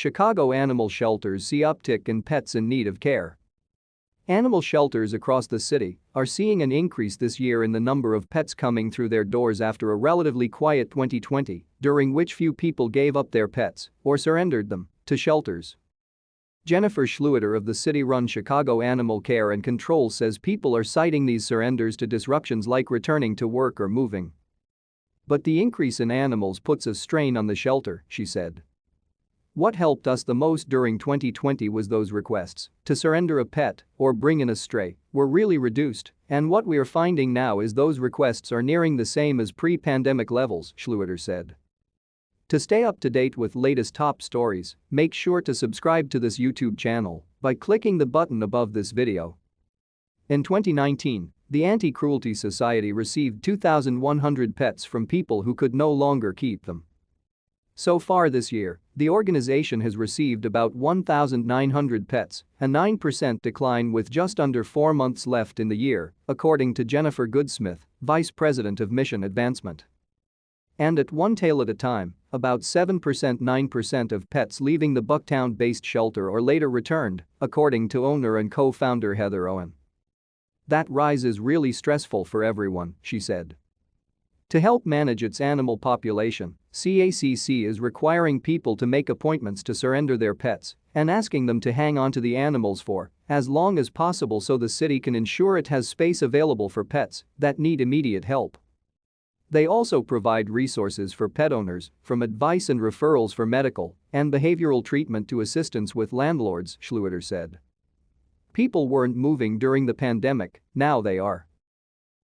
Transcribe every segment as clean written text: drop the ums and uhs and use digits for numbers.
Chicago animal shelters see uptick in pets in need of care. Animal shelters across the city are seeing an increase this year in the number of pets coming through their doors after a relatively quiet 2020, during which few people gave up their pets or surrendered them to shelters. Jennifer Schlueter of the city-run Chicago Animal Care and Control says people are citing these surrenders to disruptions like returning to work or moving. But the increase in animals puts a strain on the shelter, she said. What helped us the most during 2020 was those requests to surrender a pet or bring in a stray were really reduced, and what we are finding now is those requests are nearing the same as pre-pandemic levels, Schlueter said. To stay up to date with latest top stories, make sure to subscribe to this YouTube channel by clicking the button above this video. In 2019, the Anti-Cruelty Society received 2,100 pets from people who could no longer keep them. So far this year, the organization has received about 1,900 pets, a 9% decline with just under 4 months left in the year, according to Jennifer Goodsmith, Vice President of Mission Advancement. And at one tail at a time, about 9% of pets leaving the Bucktown-based shelter are later returned, according to owner and co-founder Heather Owen. That rise is really stressful for everyone, she said. To help manage its animal population, CACC is requiring people to make appointments to surrender their pets and asking them to hang on to the animals for as long as possible so the city can ensure it has space available for pets that need immediate help. They also provide resources for pet owners, from advice and referrals for medical and behavioral treatment to assistance with landlords, Schlueter said. People weren't moving during the pandemic, now they are.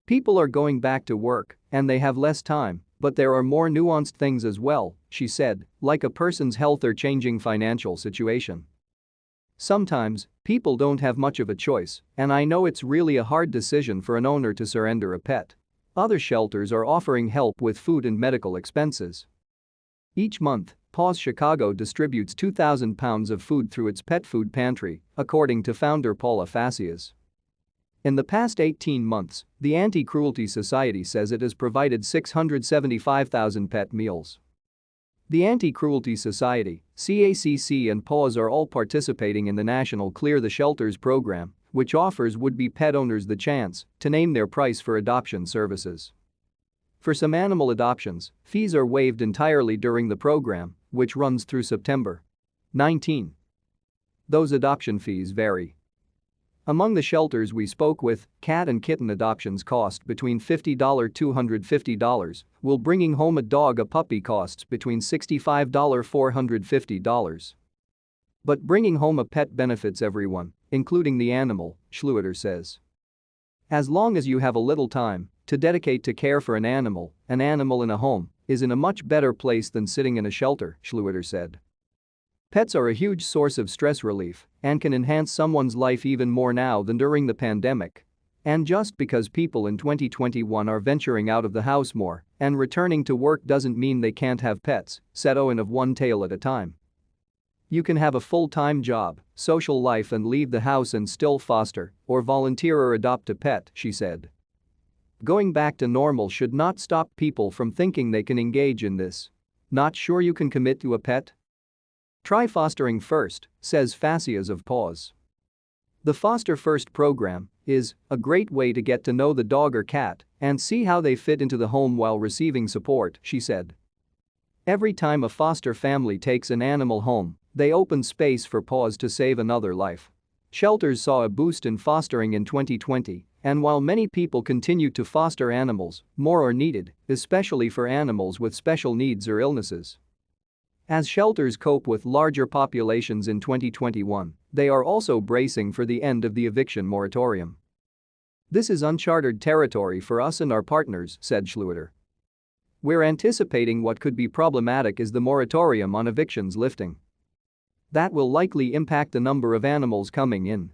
People are going back to work, and they have less time, but there are more nuanced things as well, she said, like a person's health or changing financial situation. Sometimes, people don't have much of a choice, and I know it's really a hard decision for an owner to surrender a pet. Other shelters are offering help with food and medical expenses. Each month, Paws Chicago distributes 2,000 pounds of food through its pet food pantry, according to founder Paula Facias. In the past 18 months, the Anti-Cruelty Society says it has provided 675,000 pet meals. The Anti-Cruelty Society, CACC and PAWS are all participating in the national Clear the Shelters program, which offers would-be pet owners the chance to name their price for adoption services. For some animal adoptions, fees are waived entirely during the program, which runs through September 19. Those adoption fees vary. Among the shelters we spoke with, cat and kitten adoptions cost between $50 to $250, while bringing home a puppy costs between $65 to $450. But bringing home a pet benefits everyone, including the animal, Schlueter says. As long as you have a little time to dedicate to care for an animal in a home is in a much better place than sitting in a shelter, Schlueter said. Pets are a huge source of stress relief and can enhance someone's life even more now than during the pandemic. And just because people in 2021 are venturing out of the house more and returning to work doesn't mean they can't have pets, said Owen of One Tail at a Time. You can have a full-time job, social life and leave the house and still foster or volunteer or adopt a pet, she said. Going back to normal should not stop people from thinking they can engage in this. Not sure you can commit to a pet? Try fostering first, says Facias of PAWS. The Foster First program is a great way to get to know the dog or cat and see how they fit into the home while receiving support, she said. Every time a foster family takes an animal home, they open space for PAWS to save another life. Shelters saw a boost in fostering in 2020, and while many people continue to foster animals, more are needed, especially for animals with special needs or illnesses. As shelters cope with larger populations in 2021, they are also bracing for the end of the eviction moratorium. This is uncharted territory for us and our partners, said Schlueter. We're anticipating what could be problematic is the moratorium on evictions lifting. That will likely impact the number of animals coming in.